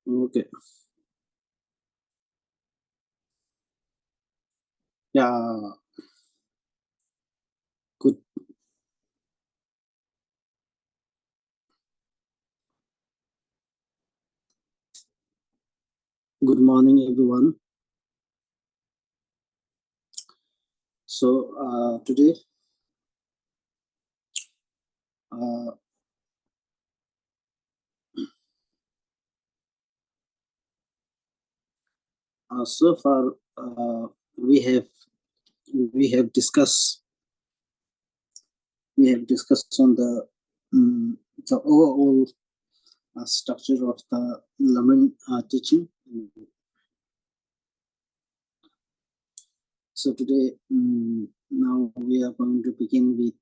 Okay. Yeah. Good. Good morning, everyone. So today, uh, so far we have discussed on the overall structure of the Lamrim teaching. So today, now we are going to begin with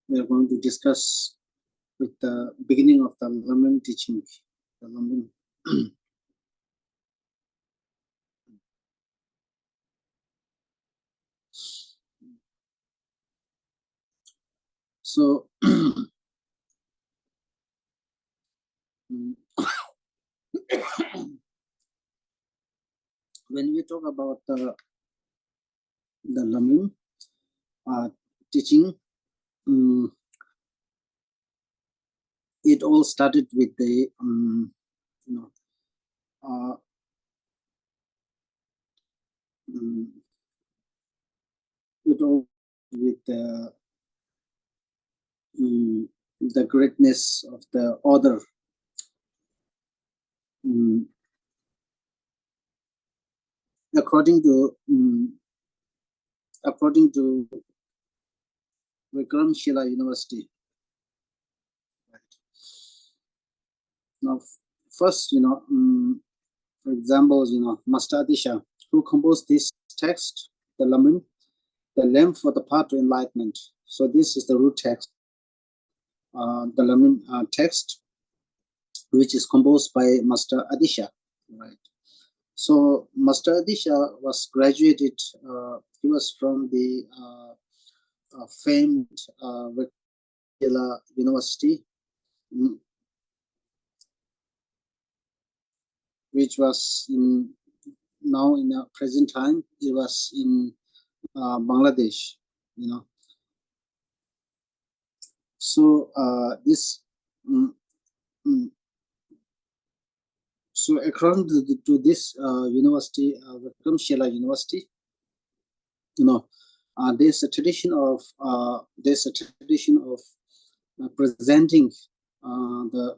we are going to discuss with the beginning of the Lamrim teaching. The Lamrim. So when we talk about the Lamrim teaching, it all started with the it all with the greatness of the author. According to Vikramshila University. Right. Now, first, for example, Master Adisha, who composed this text, the Lamrim, the lamp for the path to enlightenment. So this is the root text, the Lamrim text, which is composed by Master Adisha. Right. So Master Adisha was graduated. He was from the famed Vikramshila University, which was now in the present time. It was in Bangladesh. So this. So according to this university, Vikramshila University, there's a tradition of presenting the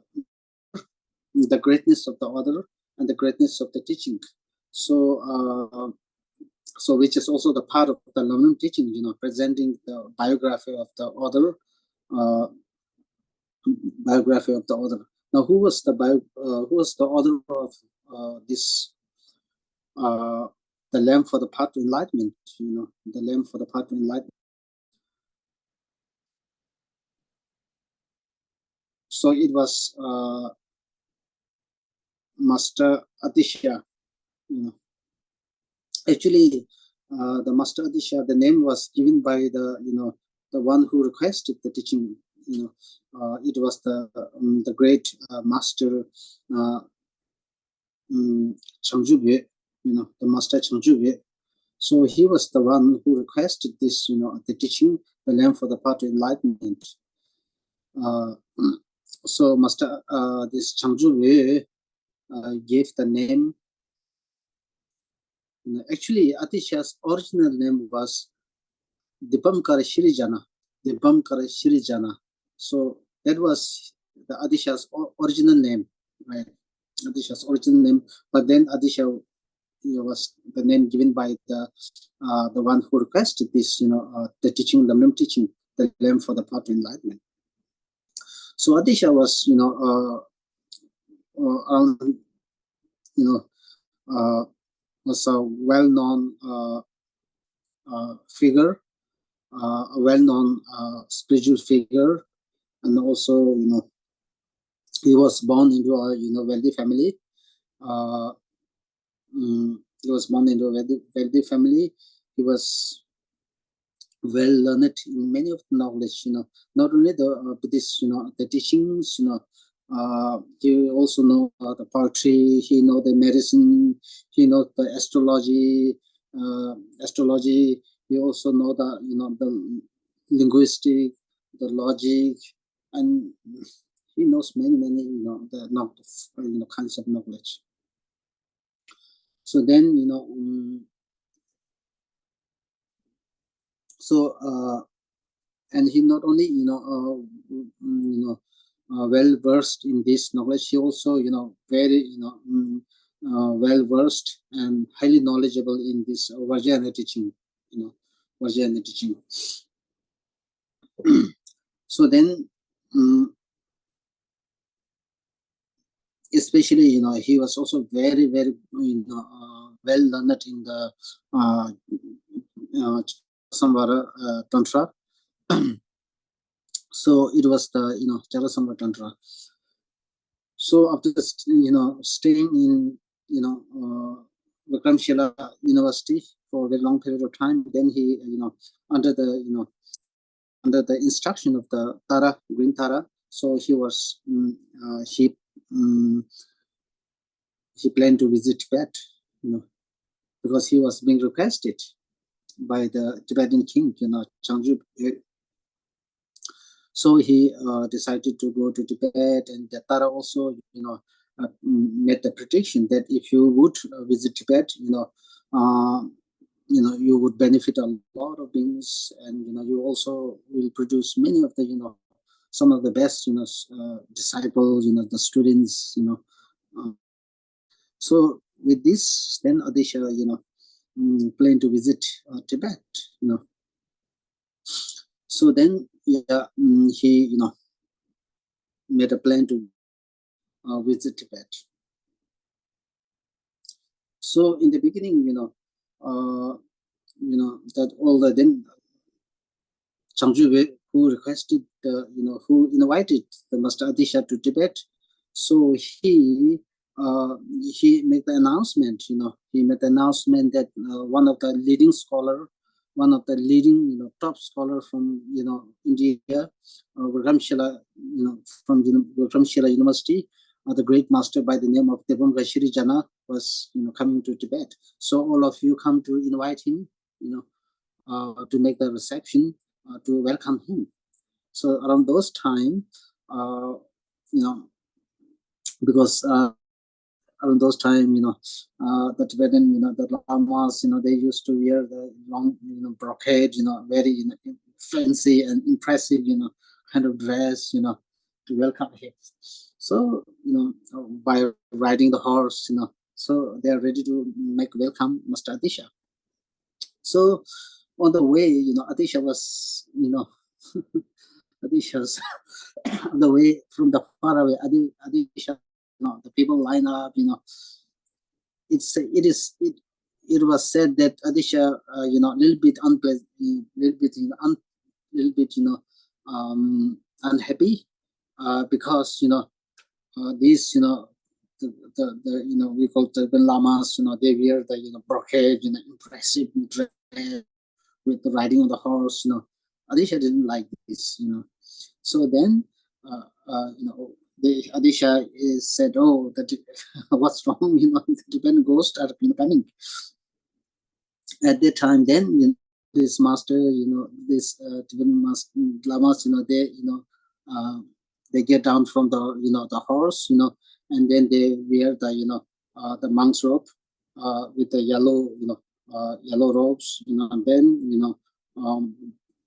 greatness of the author and the greatness of the teaching. So so which is also the part of the Lamrim teaching, presenting the biography of the author, Now, who was the author of this? The lamp for the path to enlightenment. The lamp for the path to enlightenment. So it was Master Adisha. Actually, the Master Adisha, the name was given by the one who requested the teaching. It was the great master Changjubye, the master Changjubye. So he was the one who requested this, the teaching, the lamp for the path to enlightenment. So Master this Changjubye gave the name. Actually, Adisha's original name was Dipamkara Shirijana. So that was the Adisha's original name, right? Adisha's original name, but then Adisha was the name given by the one who requested this, the teaching, the Lamrim teaching, the lamp for the path to enlightenment. So Adisha was, around, was a well-known figure, a well-known spiritual figure, and also he was born into a wealthy family. Uh, he was born into a wealthy family. He was well learned in many of the knowledge. Not only the Buddhist, the teachings. He also know the poetry. He know the medicine. He know the astrology. Astrology. He also know the linguistic, the logic, and he knows many the kinds of knowledge. So then and he not only well versed in this knowledge, he also very well versed and highly knowledgeable in this Vajrayana teaching. Vajrayana teaching. So then especially he was also very well learned in the Samvara Tantra. So it was the Jalasamvara Tantra. So after staying in Vikramshila University for a very long period of time, then he under the instruction of the Tara, Green Tara, so he was he planned to visit Tibet, because he was being requested by the Tibetan king, Changju. So he decided to go to Tibet, and the Tara also, made the prediction that if you would visit Tibet, you would benefit a lot of things, and you also will produce many of the some of the best disciples, the students, so with this, then Adisha, planned to visit Tibet, So then, he, made a plan to visit Tibet. So in the beginning, that all the then Changju, who requested, who invited the Master Adisha to Tibet. So he made the announcement. He made the announcement that one of the leading scholar, one of the leading top scholar from India, Vikramshila, from Vikramshila University, the great master by the name of Devam Gashiri Jana was coming to Tibet. So all of you come to invite him, to make the reception, to welcome him. So around those time, because around those time, the Tibetan, the lamas, they used to wear the long, brocade, very fancy and impressive, kind of dress, to welcome him. So, by riding the horse, so they are ready to make welcome Master Adisha. So on the way, Adisha was, Adisha's on the way from the far away, Adisha, the people line up, it was said that Adisha, little bit unpleasant, little bit, unhappy, because, these, we call the lamas, they wear the, brocade, impressive dress with the riding on the horse, Adisha didn't like this, So then, the Adisha said, "Oh, that what's wrong? The Tibetan ghosts are coming." At that time, then this master, this Tibetan master, lamas, they get down from the the horse, and then they wear the monk's robe, with the yellow yellow robes, and then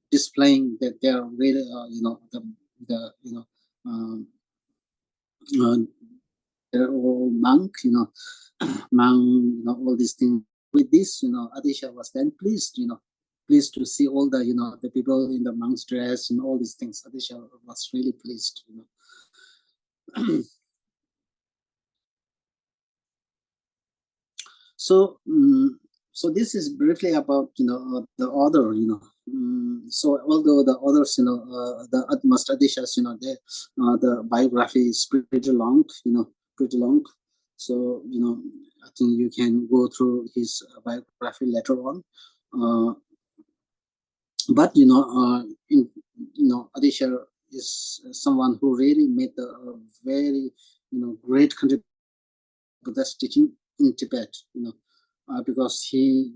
displaying that they are really the uh, they're all monk, monk, all these things. With this, Adisha was then pleased, pleased to see all the, the people in the monk's dress and all these things. Adisha was really pleased, So, So this is briefly about the author. So although the authors, the Mastadishas, they the biography is pretty long, pretty long. So I think you can go through his biography later on. But in Adisha is someone who really made a very great contribution to Buddha's teaching in Tibet. Because he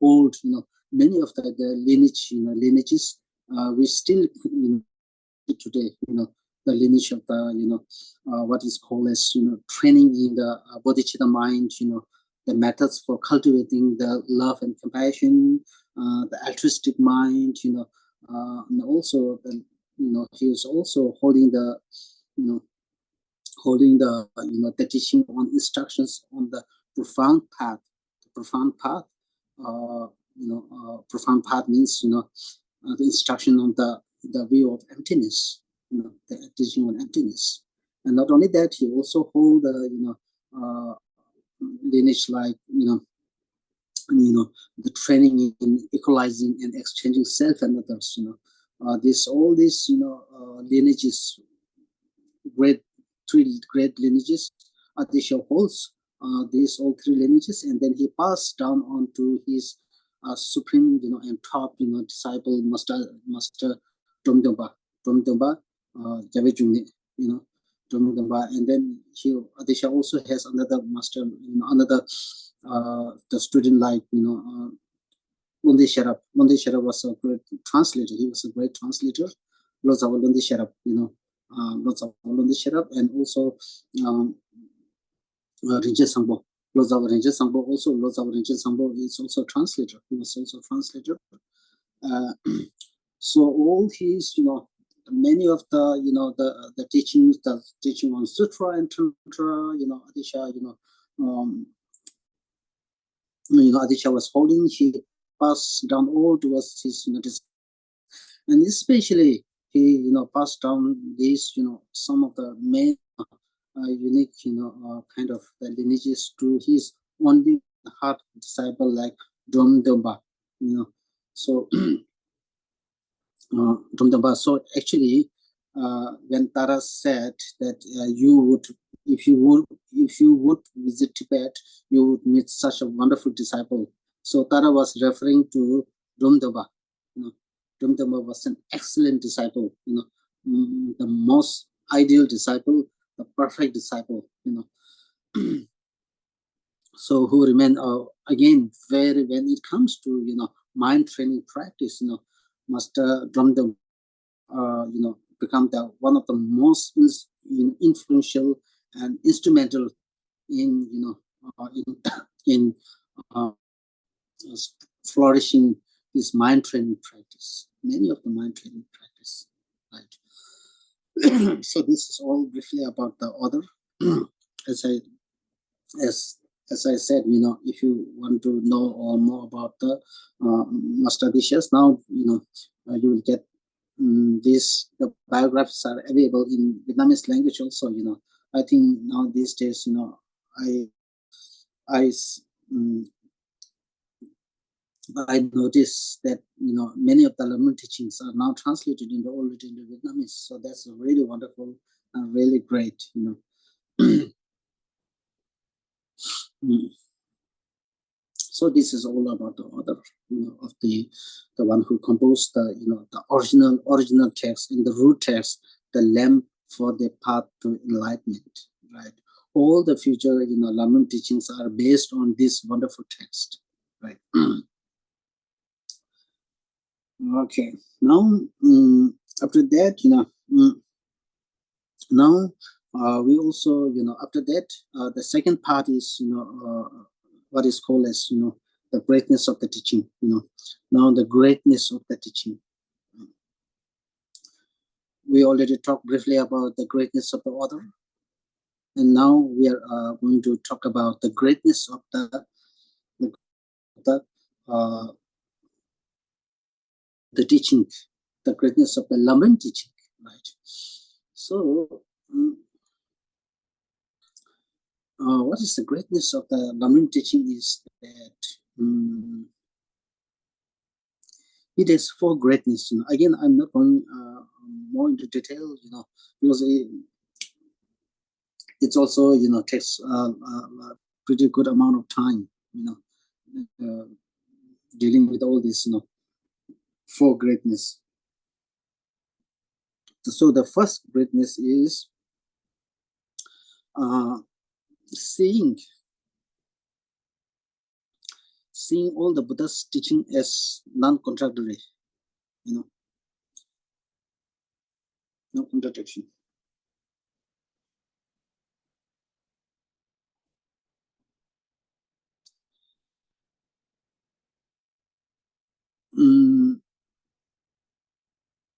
hold many of the lineages we still today, the lineage of the what is called as training in the bodhicitta mind, the methods for cultivating the love and compassion, the altruistic mind, and also he was also holding the the teaching on instructions on the profound path. The profound path, profound path means the instruction on the view of emptiness, the teaching on emptiness. And not only that, he also hold the lineage like the training in equalizing and exchanging self and others. This all these lineages, great three great lineages. Adisha holds these all three lineages, and then he passed down on to his supreme, and top, disciple, Master Domdomba, Javejuni, Domdomba, and then Adisha also has another master, another the student like Lundi Sharap. Lundi Sharap was a great translator. He was a great translator. Lots of Lundi Sharap, lots of Lundi Sharap, and also Rinche Sangbo. Lots of Rinche Sangbo also. Lots of Rinche Sangbo is also a translator. He was also a translator. So all his, many of the the teachings, the teaching on Sutra and Tantra, Adisha, Adisha was holding. He passed down all towards his, and especially he, passed down these, some of the main unique, kind of the lineages to his only heart disciple like Domdomba, So Domdomba. So actually, when Tara said that you would, if you would visit Tibet, you would meet such a wonderful disciple. So Tara was referring to Domdomba. Domdomba was an excellent disciple. The most ideal disciple, the perfect disciple. So who remain again very, when it comes to mind training practice, Master Domdomba become one of the most influential and instrumental in in flourishing this mind training practice. Many of the mind training practice, right? So this is all briefly about the author. As I said, if you want to know more about the master dishes, now you will get the biographies are available in Vietnamese language also. I think now these days, I noticed that many of the Lamrim teachings are now translated already into Vietnamese. So that's really wonderful and really great. So this is all about the author, of the one who composed the the original text in the root text, the lamp for the path to enlightenment, right? All the future Lamrim teachings are based on this wonderful text, right? Okay, now after that, now we also after that the second part is what is called as the greatness of the teaching. Now the greatness of the teaching. We already talked briefly about the greatness of the author, and now we are going to talk about the greatness of the teaching, the greatness of the Lamrim teaching, right? So what is the greatness of the Lamrim teaching is that it is for greatness. Again, I'm not going more into detail, because it's also takes a pretty good amount of time, uh, dealing with all this, for greatness. So the first greatness is seeing all the Buddha's teaching as non-contradictory, no contradiction. Mm,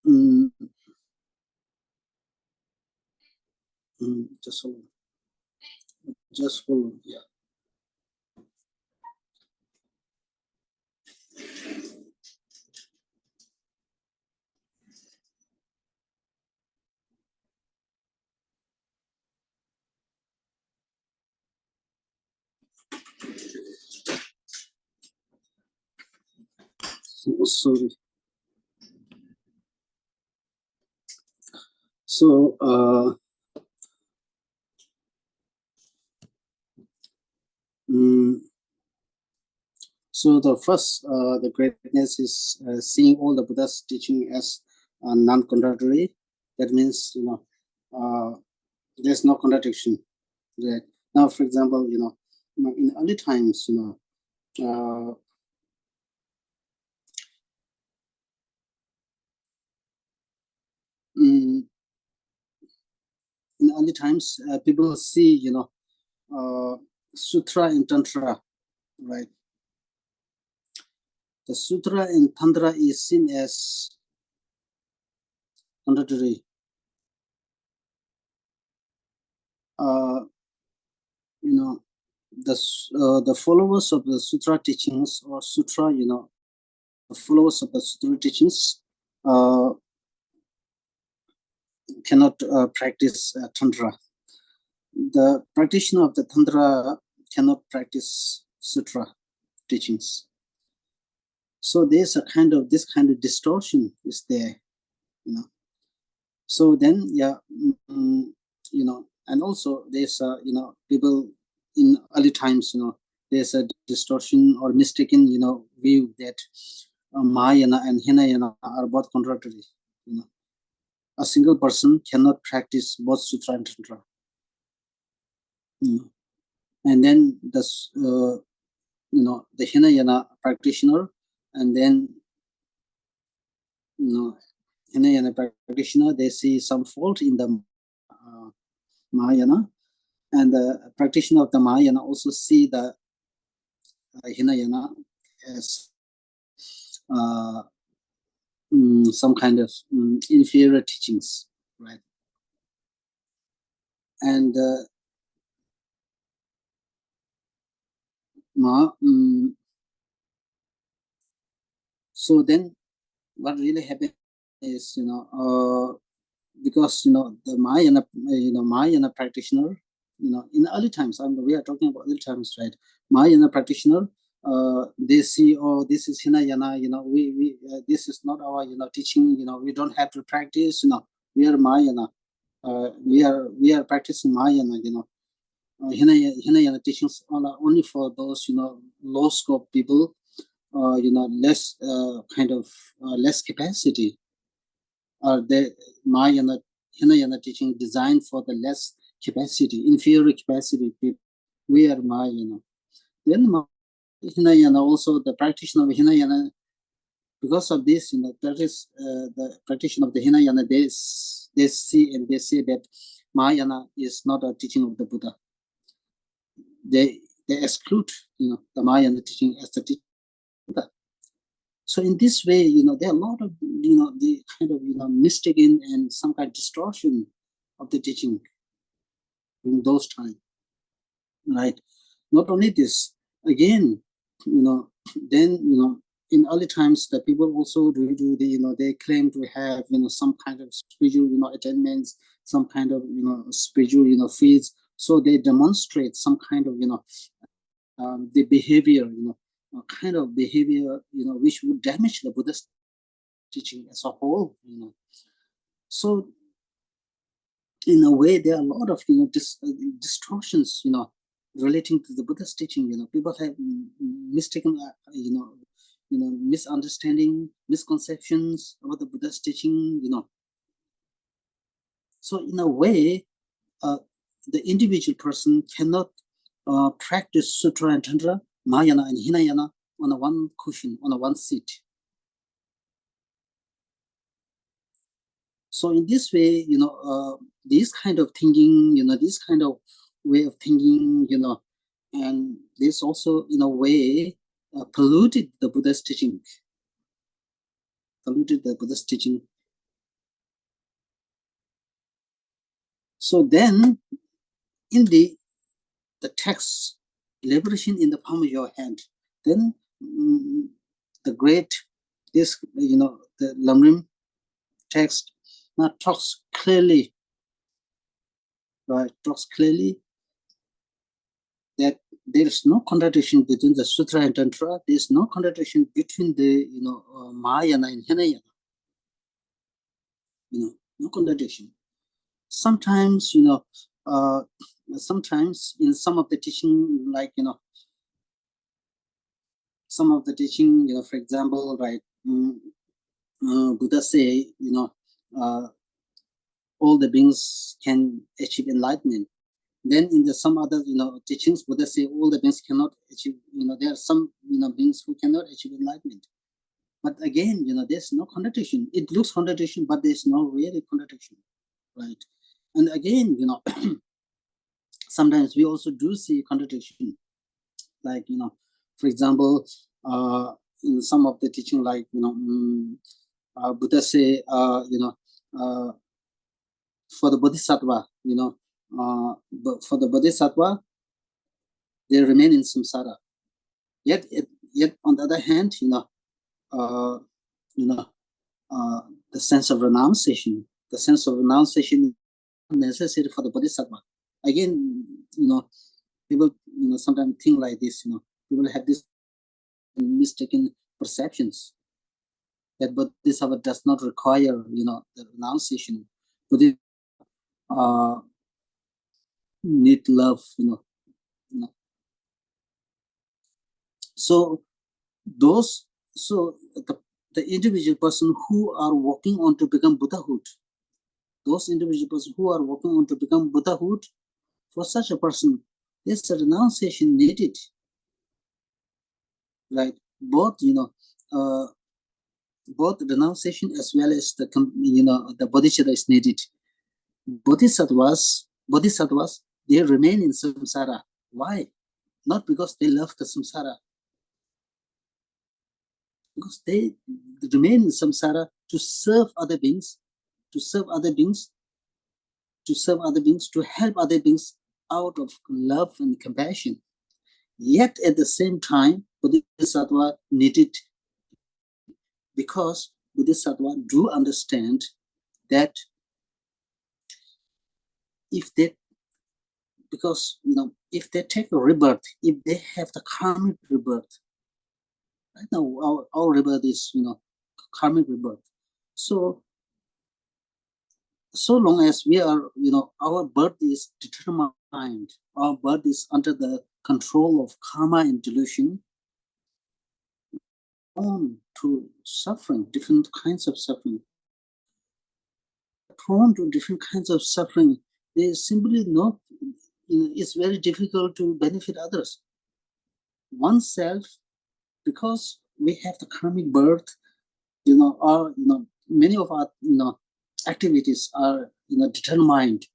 mm, just hold on. Just hold on. Yeah. So sorry. So so the first, the greatness is seeing all the Buddha's teaching as non-contradictory. That means there's no contradiction. Right? Now, for example, in early times, uh, in early times, people see, sutra and tantra, right? The sutra and tantra is seen as contradictory. The followers of the sutra teachings or sutra, the followers of the sutra teachings cannot practice tantra. The practitioner of the tantra cannot practice sutra teachings. So there's this kind of distortion is there, So then, and also there's people in early times, there's a distortion or mistaken, view that Mahayana and Hinayana are both contradictory. A single person cannot practice both sutra and tantra. And then the Hinayana practitioner, and then Hinayana practitioner, they see some fault in the Mahayana, and the practitioner of the Mahayana also see the Hinayana as some kind of inferior teachings, right? And so then what really happened is, because the Mahayana practitioner, in early times, we are talking about early times, right? Mahayana practitioner, they see, oh, this is Hinayana, we this is not our teaching, we don't have to practice, we are Mahayana, we are practicing Mahayana, Hinayana teachings are only for those low scope people, less less capacity, or the Mahayana Hinayana teaching designed for the less capacity, inferior capacity people. We are Mahayana. Then Hinayana also, the practitioner of Hinayana, because of this, that is the practitioner of the Hinayana, they see and they say that Mahayana is not a teaching of the Buddha. They exclude the Mahayana teaching as the teaching of the Buddha. So in this way, there are a lot of the kind of mistaken and some kind of distortion of the teaching in those times, right? Not only this, again, then in early times, the people also do the they claim to have some kind of spiritual attainments, some kind of spiritual feeds. So they demonstrate some kind of, the behavior, kind of behavior, which would damage the Buddhist teaching as a whole, So in a way, there are a lot of, distortions, relating to the Buddhist teaching. People have mistaken, misunderstanding, misconceptions about the Buddhist teaching. So in a way, the individual person cannot practice Sutra and Tantra, Mahayana and Hinayana on a one cushion, on a one seat. So in this way, this kind of thinking, this kind of way of thinking, and this also, in a way, polluted the Buddha's teaching. Polluted the Buddha's teaching. So then, in the text, liberation in the palm of your hand, then the great, the Lamrim text now talks clearly, right? Talks clearly that there is no contradiction between the Sutra and Tantra. There is no contradiction between the Mahayana and Hinayana. No contradiction. Sometimes, sometimes in some of the teaching, like some of the teaching, for example, right, Buddha say, all the beings can achieve enlightenment. Then in some other, teachings, Buddha say all the beings cannot achieve, there are some, beings who cannot achieve enlightenment. But again, there's no contradiction. It looks contradiction, but there's no really contradiction, right? And again, sometimes we also do see contradiction. Like, for example, in some of the teaching, like, Buddha say, for the Bodhisattva, but for the Bodhisattva, they remain in samsara. Yet on the other hand, the sense of renunciation is necessary for the Bodhisattva. Again, people, sometimes think like this. People have this mistaken perceptions that Bodhisattva does not require, the renunciation. But need love, So the individual person who are working on to become Buddhahood, those individual persons who are working on to become Buddhahood, for such a person, there's a renunciation needed, right? Both, both renunciation as well as the bodhicitta is needed. Bodhisattvas, they remain in samsara. Why? Not because they love the samsara, because they remain in samsara to serve other beings, to help other beings out of love and compassion. Yet at the same time, Bodhisattva needed, because Bodhisattva do understand that if they take a rebirth, if they have the karmic rebirth, right now our rebirth is karmic rebirth. So long as we are, our birth is determined, our birth is under the control of karma and delusion, prone to suffering, different kinds of suffering. Prone to different kinds of suffering, there is simply not, it's very difficult to benefit others. Oneself, because we have the karmic birth, many of our, activities are, determined.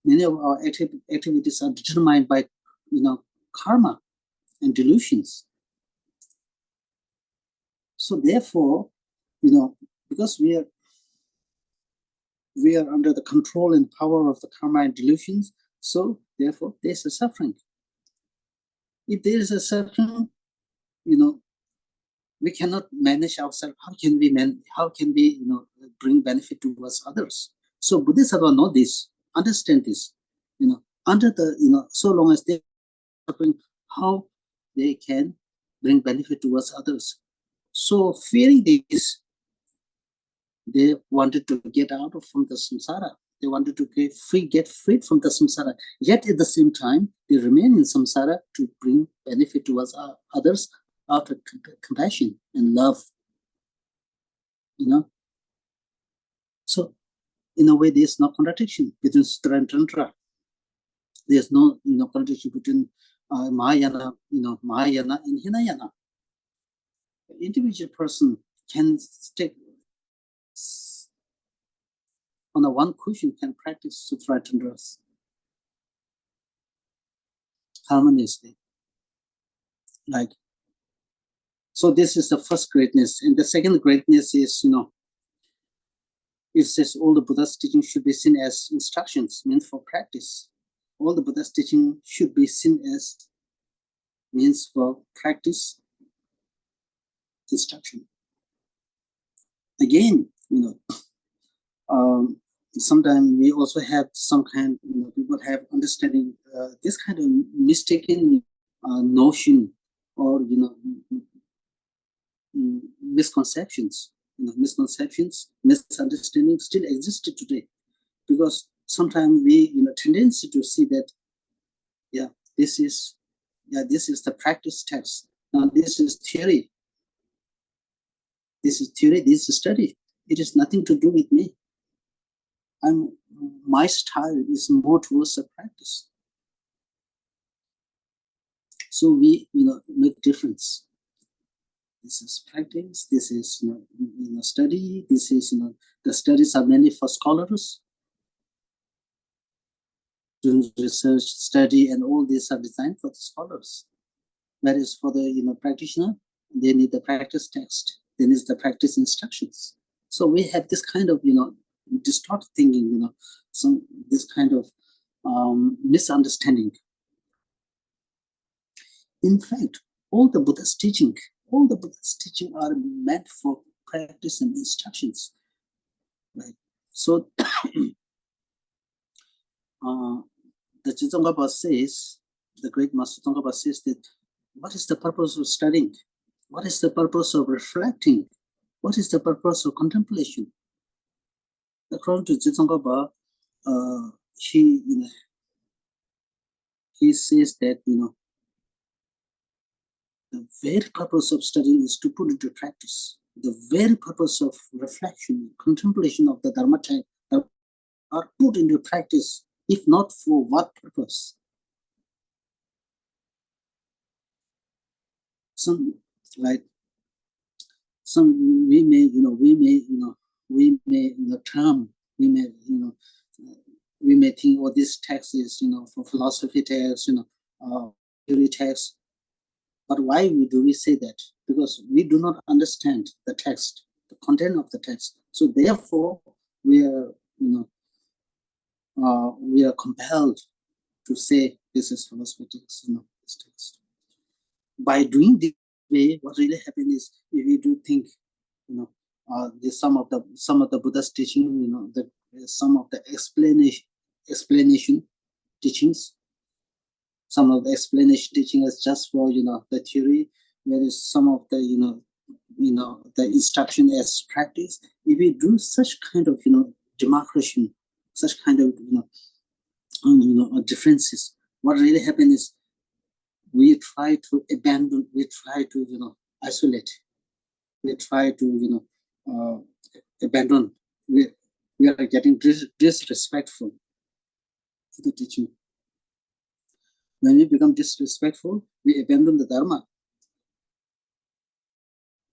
Many of our activities are determined by, karma and delusions. So therefore, because we are under the control and power of the karma and delusions, so therefore there's a suffering. If there is a suffering, we cannot manage ourselves. How can we bring benefit towards others? So Bodhisattva know this, understand this. under the, so long as they're suffering, how they can bring benefit towards others. So fearing this, they wanted to get out from the samsara. They wanted to get freed from the samsara. Yet at the same time, they remain in samsara to bring benefit towards others out of compassion and love. So in a way, there's no contradiction between Sutra and Tantra. There's no contradiction between Mahayana, Mahayana and Hinayana. An individual person can take on a one cushion, can practice Sutra and Tantras harmoniously. So this is the first greatness, and the second greatness is it says all the Buddha's teaching should be seen as instructions meant for practice. All the Buddha's teaching should be seen as means for practice, instruction. Again, sometimes we also have some kind, people have understanding this kind of mistaken notion or misconceptions. Misunderstandings still existed today, because sometimes we tendency to see that this is the practice text. Now this is theory. This is theory. This is study. It has nothing to do with me. My style is more towards the practice. So we make difference. This is practice. This is study. This is the studies are mainly for scholars. Doing research, study, and all these are designed for the scholars. Whereas for the practitioner, they need the practice text. They need the practice instructions. So we have this kind of distorted thinking, this kind of misunderstanding. In fact, all the Buddha's teaching are meant for practice and instructions, right? So the Tsongkhapa says, the great Master Tsongkhapa says that what is the purpose of studying? What is the purpose of reflecting? What is the purpose of contemplation? According to Tsongkhapa, he says that the very purpose of studying is to put into practice. The very purpose of reflection, contemplation of the Dharma are put into practice. If not, for what purpose? Some we may think, oh, this text is for philosophy text, theory text. But why do we say that? Because we do not understand the text, the content of the text. So therefore, we are compelled to say this is philosophy text, this text. By doing this way, what really happens is, if we do think, some of the Buddha's teaching, some of the explanation teachings. Some of the explanation teaching is just for the theory, whereas some of the the instruction as practice. If we do such kind of demarcation, such kind of differences, what really happens is we try to abandon, we try to isolate, we try to abandon. We are getting disrespectful to the teaching. When we become disrespectful, we abandon the Dharma.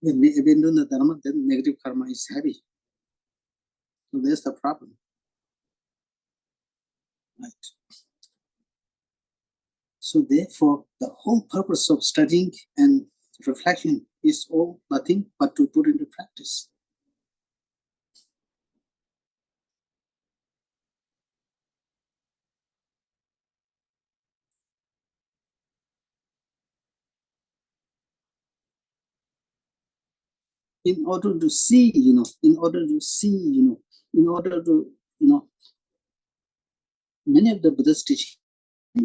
When we abandon the Dharma, then negative karma is heavy. So there's the problem. Right. So therefore, the whole purpose of studying and reflection is all nothing but to put into practice. In order to see, many of the Buddhist teachings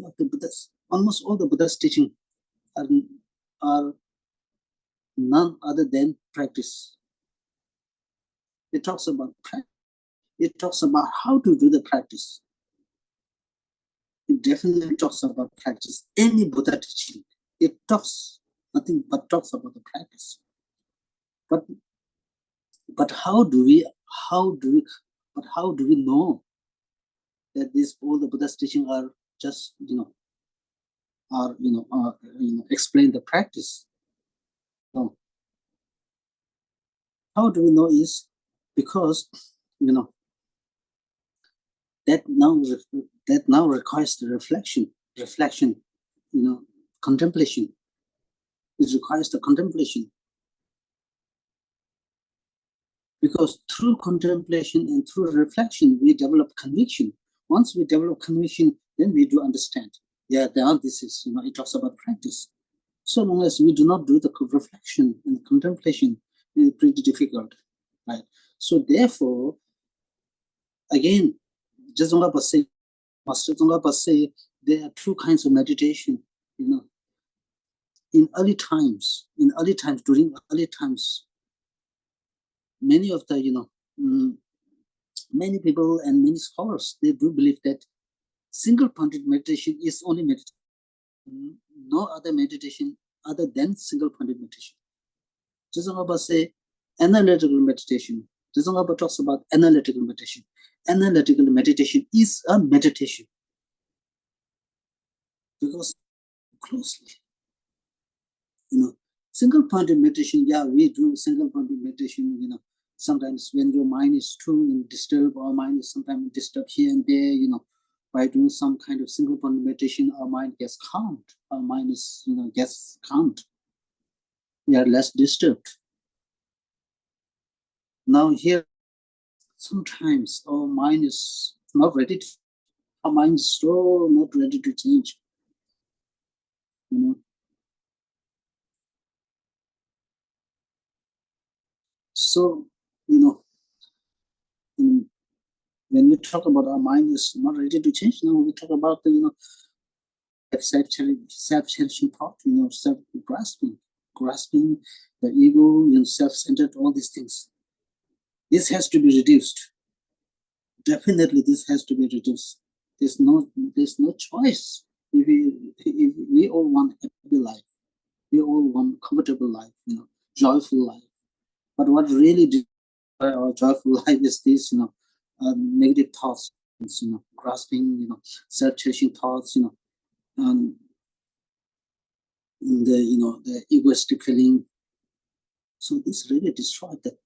of the Buddha's, almost all the Buddha's teaching are none other than practice. It talks about practice. It talks about how to do the practice. It definitely talks about practice. Any Buddha teaching, it talks nothing but talks about the practice. But how do we know that all the Buddha's teaching are just explain the practice? No. How do we know is because that now requires the reflection, contemplation. It requires the contemplation. Because through contemplation and through reflection, we develop conviction. Once we develop conviction, then we do understand. Yeah, this is, it talks about practice. So long as we do not do the reflection and contemplation, it's pretty difficult, right? So therefore, again, Master Tsongkhapa say, there are two kinds of meditation, in early times, many of the, many people and many scholars, they do believe that single-pointed meditation is only meditation. No other meditation other than single-pointed meditation. Tsongkhapa say analytical meditation. Tsongkhapa talks about analytical meditation. Analytical meditation is a meditation because closely, single-pointed meditation. Yeah, we do single-pointed meditation. Sometimes when your mind is too disturbed, our mind is sometimes disturbed here and there. By doing some kind of single-pointed meditation, our mind gets calmed. Our mind is, gets calmed. We are less disturbed. Now here, sometimes our mind is not ready. Our mind is so not ready to change. So, when we talk about our mind is not ready to change, now we talk about the, self-cherishing thought, self-grasping, the ego, self-centered, all these things. This has to be reduced. Definitely, this has to be reduced. There's no choice. If we all want a happy life, we all want comfortable life, joyful life. But what really destroys our joyful life is this, negative thoughts, grasping, self-cherishing thoughts, and the egoistic feeling. So this really destroyed that,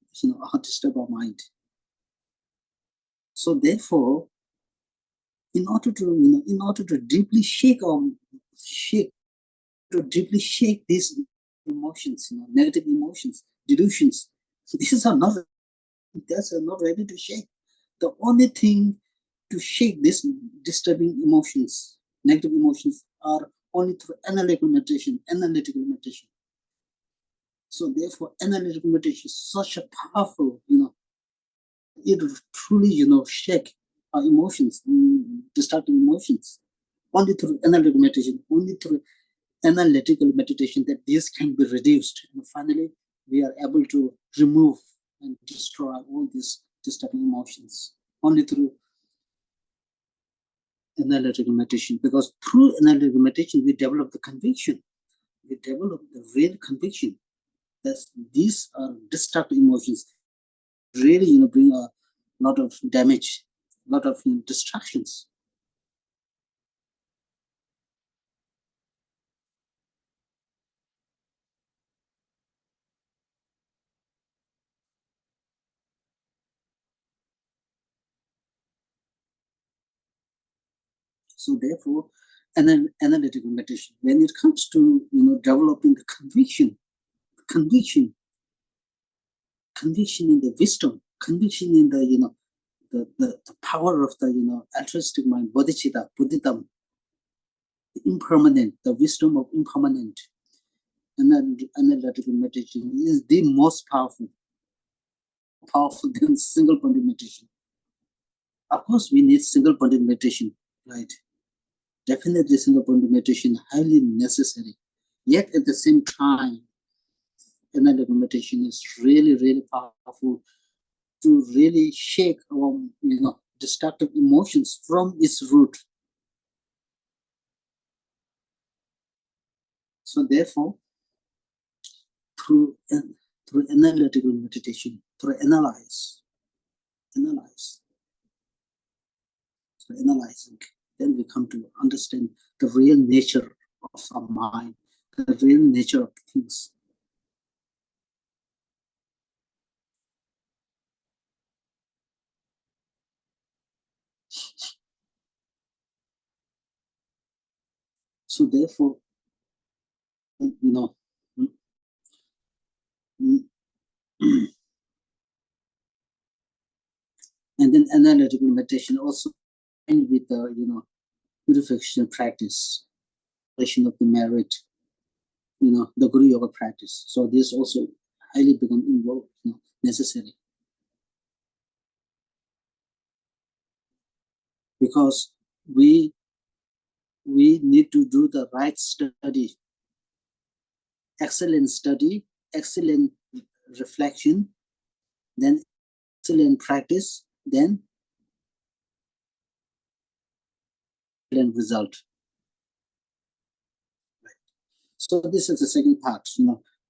disturb our mind. So therefore, in order to deeply shake these emotions, negative emotions, delusions, these are not ready to shake. The only thing to shake these disturbing emotions, negative emotions, are only through analytical meditation. So therefore, analytical meditation is such a powerful, it truly, shake our emotions, destructive emotions. Only through analytical meditation, that this can be reduced. And finally, we are able to remove and destroy all these disturbing emotions. Only through analytical meditation, because through analytical meditation, we develop the conviction. We develop the real conviction that these are destructive emotions, really, bring a lot of damage, a lot of distractions. So therefore, analytical meditation, when it comes to developing the conviction in the wisdom, conviction in the the power of the altruistic mind, bodhicitta, buddhism, the impermanent, the wisdom of impermanent, and analytical meditation is the most powerful than single point meditation. Of course, we need single point meditation, right? definitely single point meditation highly necessary. Yet at the same time, analytical meditation is really, really powerful to really shake our, destructive emotions from its root. So therefore, through through analytical meditation, through analyze, through analyzing, then we come to understand the real nature of our mind, the real nature of things. So therefore, mm, mm, and then analytical meditation also with the purification practice, of the merit, the Guru Yoga practice. So this also highly become involved, necessary, because we need to do the right study, excellent study, excellent reflection, then excellent practice, then excellent result. So this is the second part,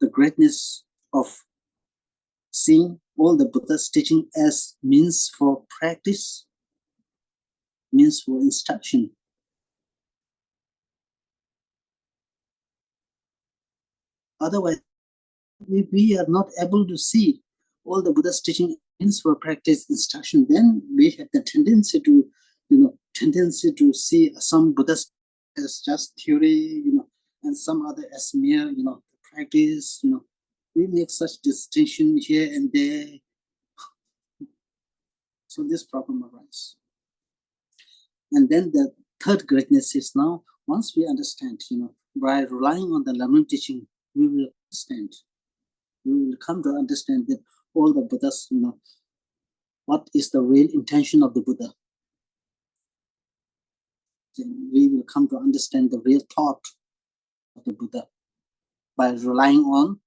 the greatness of seeing all the Buddha's teaching as means for practice, means for instruction. Otherwise, if we are not able to see all the Buddha's teaching means for practice instruction, then we have the tendency to see some Buddha's as just theory, and some other as mere, practice. We make such distinction here and there. So this problem arises. And then the third greatness is now, once we understand, by relying on the Lamrim teaching, we will understand. We will come to understand that all the Buddhas, what is the real intention of the Buddha. Then we will come to understand the real thought of the Buddha by relying on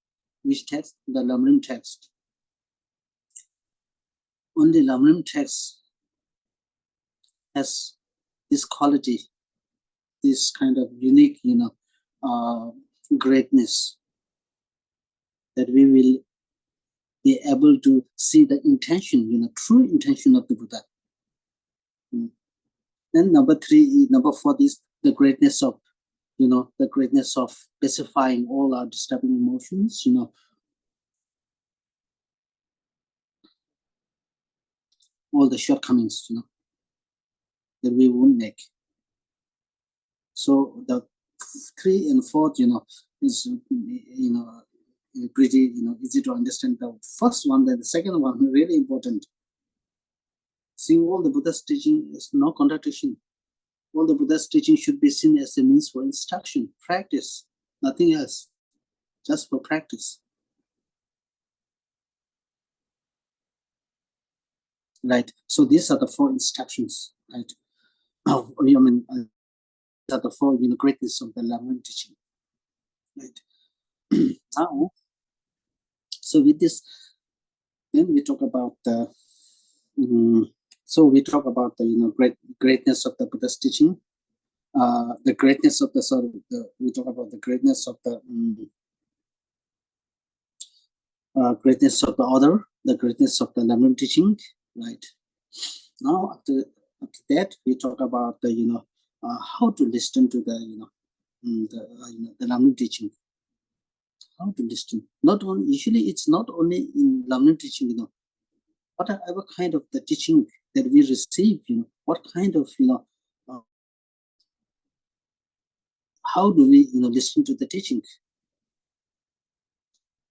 which text? The Lamrim text. Only Lamrim text has this quality, this kind of unique, greatness, that we will be able to see the intention, true intention of the Buddha. Then number four is the greatness of, the greatness of pacifying all our disturbing emotions, all the shortcomings, that we won't make. So the 3 and 4, is, pretty, easy to understand. The first one, then the second one, really important. Seeing all the Buddha's teaching is no contradiction. All the Buddha's teaching should be seen as a means for instruction, practice, nothing else, just for practice. Right. So these are the 4 instructions, right? I mean, these are the 4, greatness of the Lamrim teaching, right? Now, so with this, then we talk about the. So we talk about the greatness of the Buddha's teaching, the greatness of the we talk about the greatness of the greatness of the order, the greatness of the Lamrim teaching, right? Now after that we talk about the how to listen to the the Lamrim teaching. How to listen? Not only usually it's not only in Lamrim teaching, whatever kind of the teaching that we receive, what kind of how do we listen to the teaching?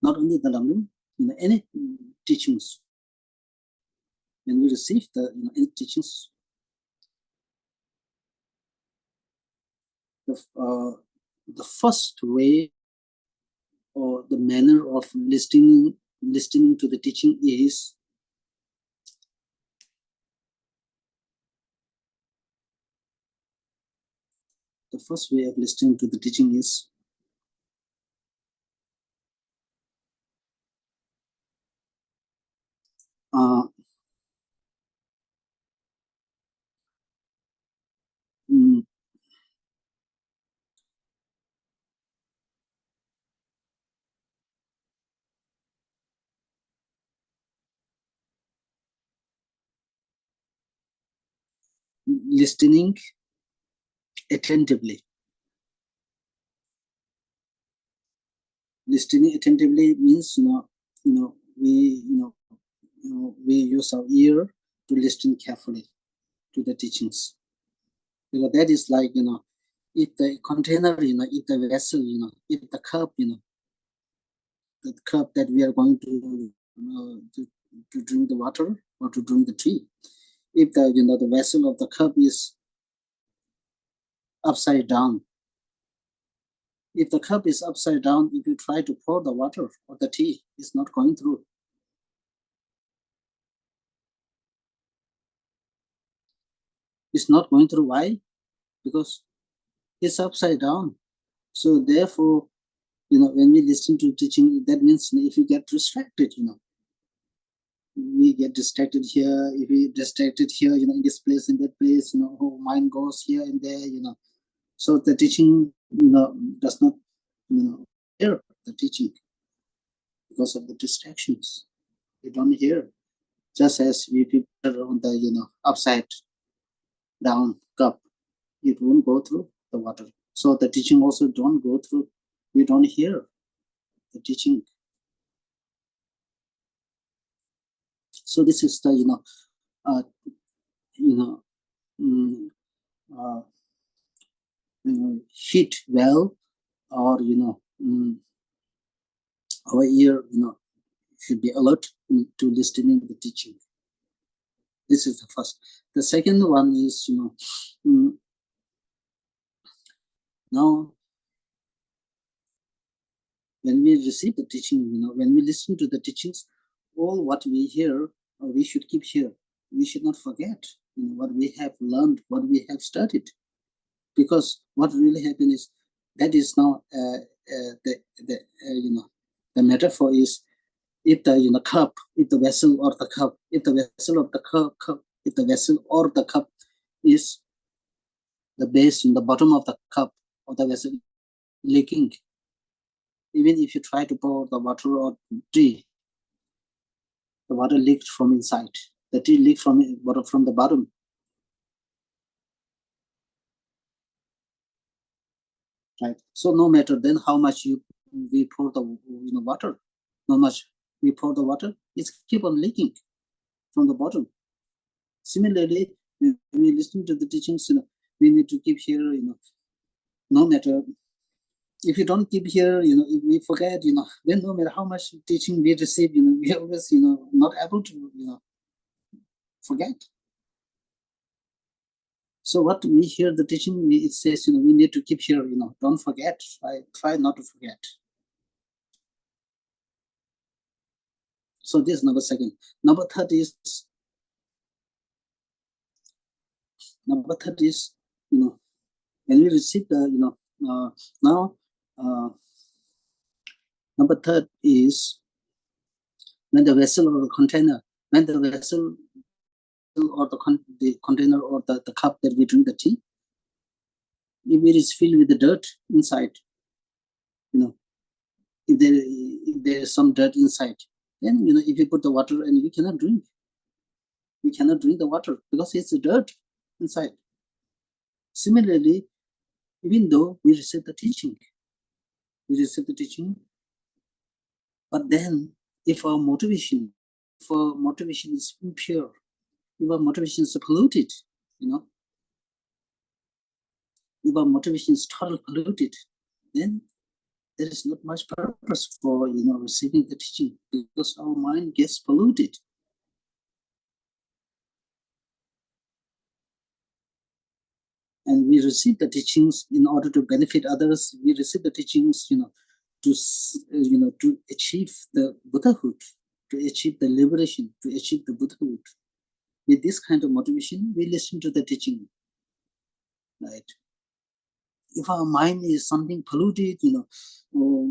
Not only the Lamrim, any teachings. When we receive the any teachings, the first way or the manner of listening to the teaching is the first way of listening to the teaching is uh, mm, listening attentively. Listening attentively means we use our ear to listen carefully to the teachings, because that is like if the container, if the vessel, if the cup, the cup that we are going to drink the water or to drink the tea, if the vessel of the cup is upside down, if the cup is upside down, if you try to pour the water or the tea, it's not going through. It's not going through. Why? Because it's upside down. So therefore, when we listen to teaching, that means if you get distracted, we get distracted here. If we distracted here, in this place, in that place, our mind goes here and there, So the teaching, does not, hear the teaching because of the distractions. We don't hear. Just as we prepare on the, upside down cup, it won't go through the water. So the teaching also don't go through. We don't hear the teaching. So this is the, uh, you know, mm, uh, hit well, or our ear, should be alert to listening the teaching. This is the first. The second one is, now when we receive the teaching, when we listen to the teachings, all what we hear, we should keep here. We should not forget what we have learned, what we have studied, because what really happened is that is now the metaphor is, if the cup, if the vessel or the cup, if the vessel of the cup, if the vessel or the cup is the base in the bottom of the cup or the vessel leaking, even if you try to pour the water or tea, the water leaked from inside. The tea leaked from the bottom, right? So no matter then how much we pour the water, no much we pour the water, it keep on leaking from the bottom. Similarly, when we listen to the teachings, we need to keep here, no matter if you don't keep here, if we forget, then no matter how much teaching we receive, we always, not able to, forget. So what we hear the teaching, it says, we need to keep here, don't forget. Try not to forget. So this is number second. Number third is, when we receive the, now, number third is when the vessel or the container, when the vessel or the container or the cup that we drink the tea, if it is filled with the dirt inside, if there is some dirt inside, then if you put the water and you cannot drink, the water because it's dirt inside. Similarly, even though we receive the teaching, but then if our motivation is impure, if our motivation is polluted, if our motivation is totally polluted, then there is not much purpose for receiving the teaching, because our mind gets polluted. And we receive the teachings in order to benefit others. We receive the teachings, to achieve the Buddhahood, to achieve the liberation, to achieve the Buddhahood. With this kind of motivation, we listen to the teaching, right? if our mind is something polluted, or,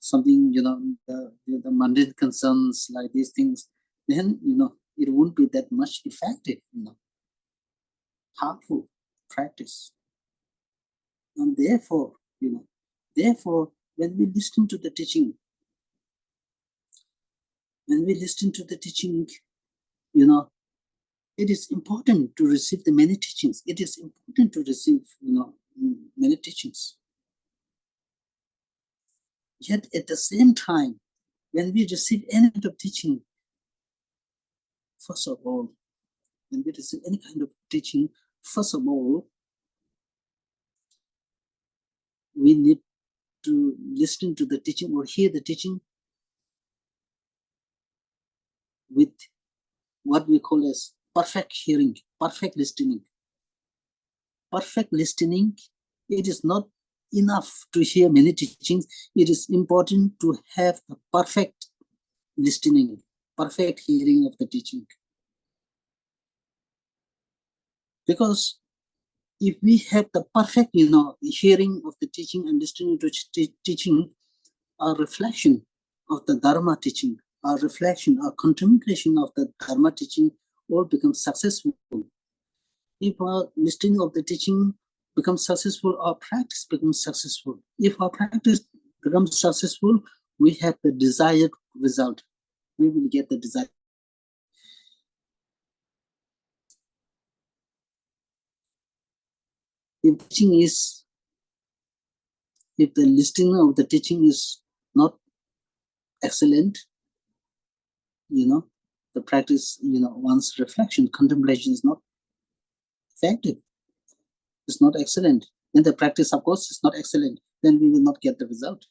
something, the mundane concerns like these things, then, it won't be that much effective, harmful practice. And therefore, when we listen to the teaching, it is important to receive the many teachings. It is important to receive, many teachings. Yet at the same time, when we receive any kind of teaching, first of all, when we receive any kind of teaching, first of all, we need to listen to the teaching or hear the teaching with what we call as perfect hearing, perfect listening. Perfect listening, it is not enough to hear many teachings. It is important to have a perfect listening, perfect hearing of the teaching. Because if we have the perfect, hearing of the teaching and listening to teaching, our reflection of the Dharma teaching, our reflection, our contemplation of the Dharma teaching all becomes successful. If our listening of the teaching becomes successful, our practice becomes successful. If our practice becomes successful, we have the desired result. We will get the desired. If the listening of the teaching is not excellent, the practice, one's reflection, contemplation is not effective. It's not excellent. Then the practice, of course, is not excellent. Then we will not get the result.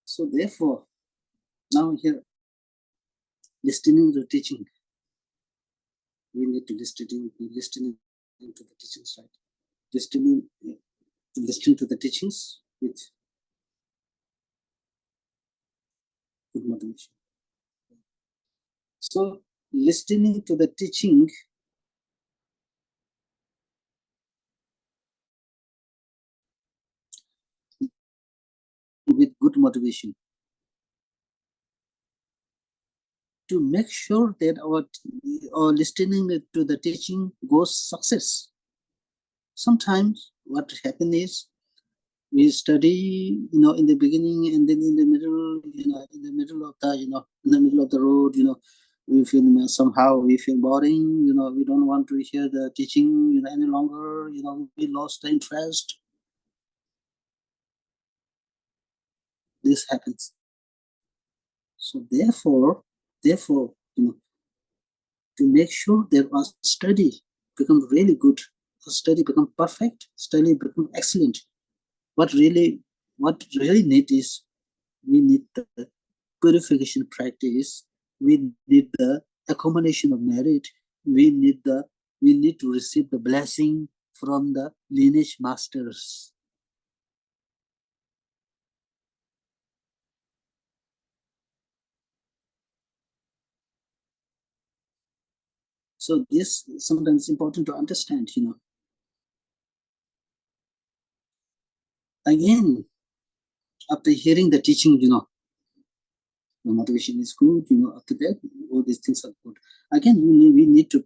So therefore, now here, listening to the teaching, we need to listen to the teachings, right? Listen to the teachings with good motivation. So listening to the teaching with good motivation to make sure that our listening to the teaching goes success. Sometimes what happens is we study, in the beginning, and then in the middle, in the middle of the road, we feel somehow we feel boring, we don't want to hear the teaching, any longer, we lost the interest. This happens. So therefore, to make sure that our study becomes really good, our study become perfect, study become excellent. What really need is, we need the purification practice, we need the accumulation of merit, we need to receive the blessing from the lineage masters. So this is sometimes important to understand, Again, after hearing the teaching, the motivation is good, after that, all these things are good. Again, we need to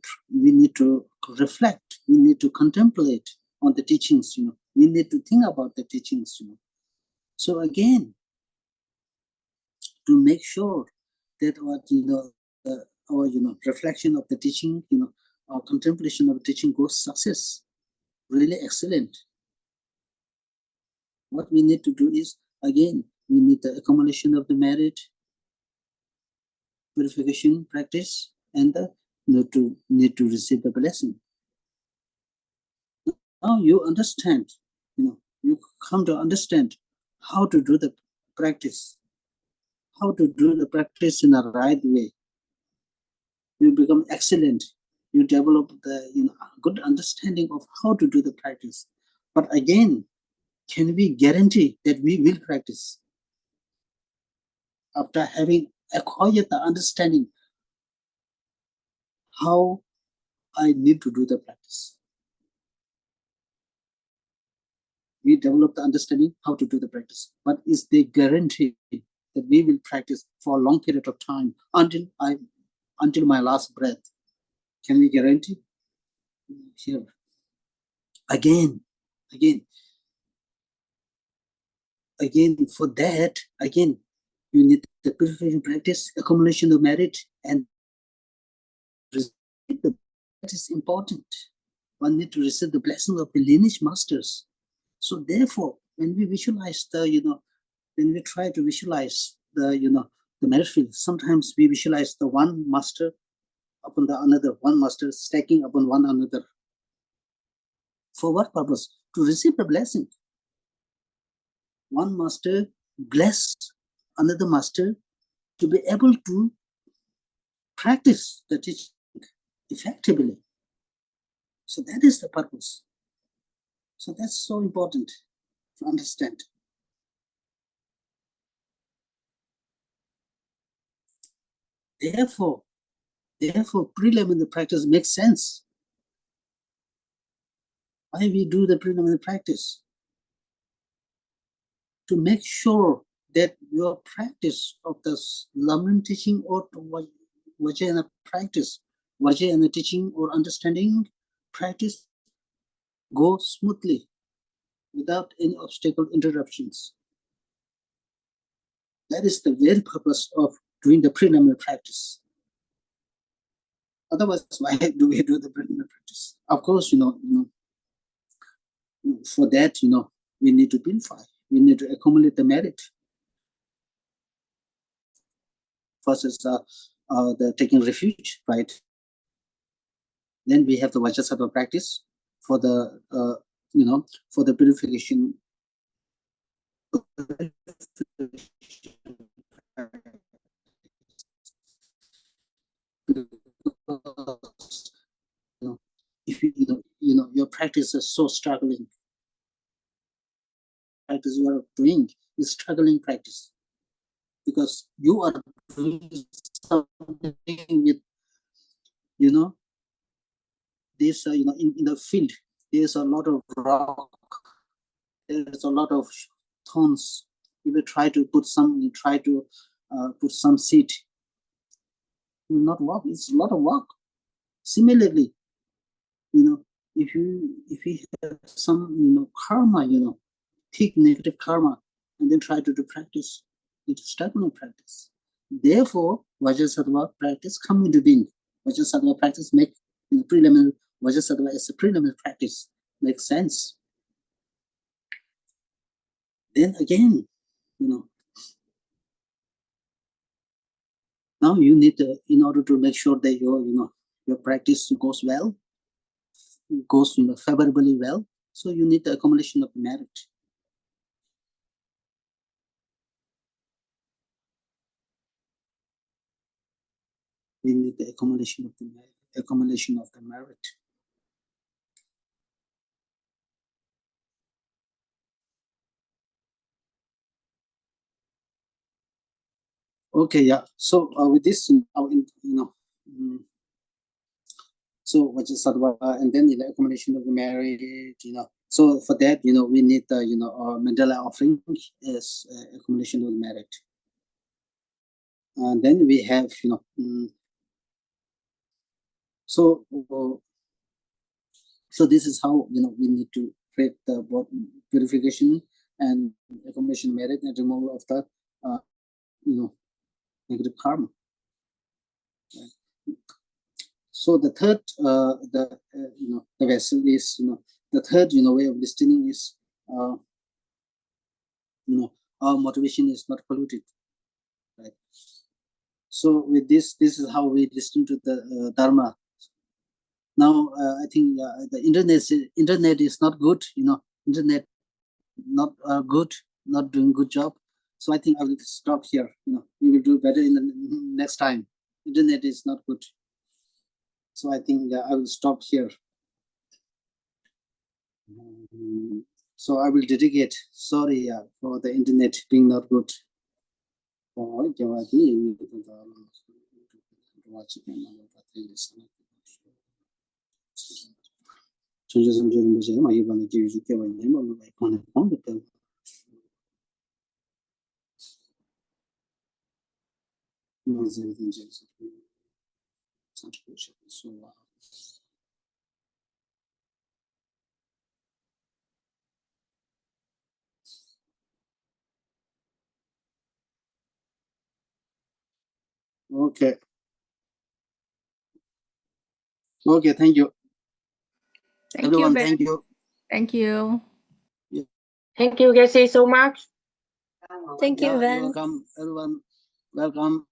reflect, we need to contemplate on the teachings, we need to think about the teachings, So again, to make sure that our reflection of the teaching, our contemplation of the teaching goes success, really excellent. What we need to do is, again, we need the accumulation of the merit, purification practice, and the need to receive the blessing. Now you understand, you come to understand how to do the practice, how to do the practice in a right way. You become excellent. You develop the good understanding of how to do the practice. But again, can we guarantee that we will practice after having acquired the understanding how I need to do the practice? we develop the understanding how to do the practice. But is they guarantee that we will practice for a long period of time until my last breath? Can we guarantee? Here again, for that, again, you need the purification practice, accumulation of merit, and that is important. One need to receive the blessing of the lineage masters. So therefore, when we visualize when we try to visualize the merit field, sometimes we visualize the one master upon the another, one master stacking upon one another. For what purpose? To receive the blessing. One master bless another master to be able to practice the teaching effectively. So that is the purpose. So that's so important to understand. Therefore, preliminary practice makes sense. Why we do the preliminary practice? To make sure that your practice of the Lamrim teaching or Vajrayana practice, Vajrayana teaching or understanding practice go smoothly without any obstacle interruptions. That is the very purpose of doing the preliminary practice. Otherwise, why do we do the preliminary practice? Of course, for that, we need to purify. We need to accumulate the merit. First is the taking refuge, right? Then we have the Vajrasattva practice for the for the purification. If your practice is so struggling, practice you are doing is struggling practice, because you are doing something with this in the field there's a lot of rock, there's a lot of thorns. You will try to put some seed, it will not work. It's a lot of work. Similarly, if you have some karma, thick negative karma, and then try to do practice, it is struggling practice. Therefore, Vajrasattva practice come into being. Vajrasattva practice make preliminary Vajrasattva as a preliminary practice makes sense. Then again, now you need to, in order to make sure that your practice goes well, goes favorably well. So you need the accumulation of merit. We need the accumulation of the merit. Okay, yeah. So with this, so Vajrasattva, and then the accumulation of the merit, So for that, we need the mandala offering as accumulation of merit. And then we have so this is how we need to create the purification and accumulation merit and removal of the negative karma. So the third the vessel is the third way of listening is our motivation is not polluted, right? So with this is how we listen to the Dharma. Now I think the internet is not good, internet not good, not doing good job. So I think I will stop here. We will do better in the next time. Internet is not good. So I think I will stop here. So I will dedicate, sorry for the internet being not good. 전주선 주는 거지. 막 이번에 이제 유지 개월 내면 뭐 이번에 공부터. 무슨 이제 Okay. Okay, thank you. Thank Everyone, you, Ben. thank you. Thank you. Thank you, Jesse, so much. Thank you, Yeah, you're Ben. welcome, everyone. Welcome.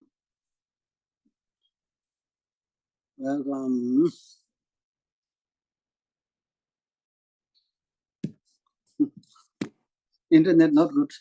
Welcome. Internet not good.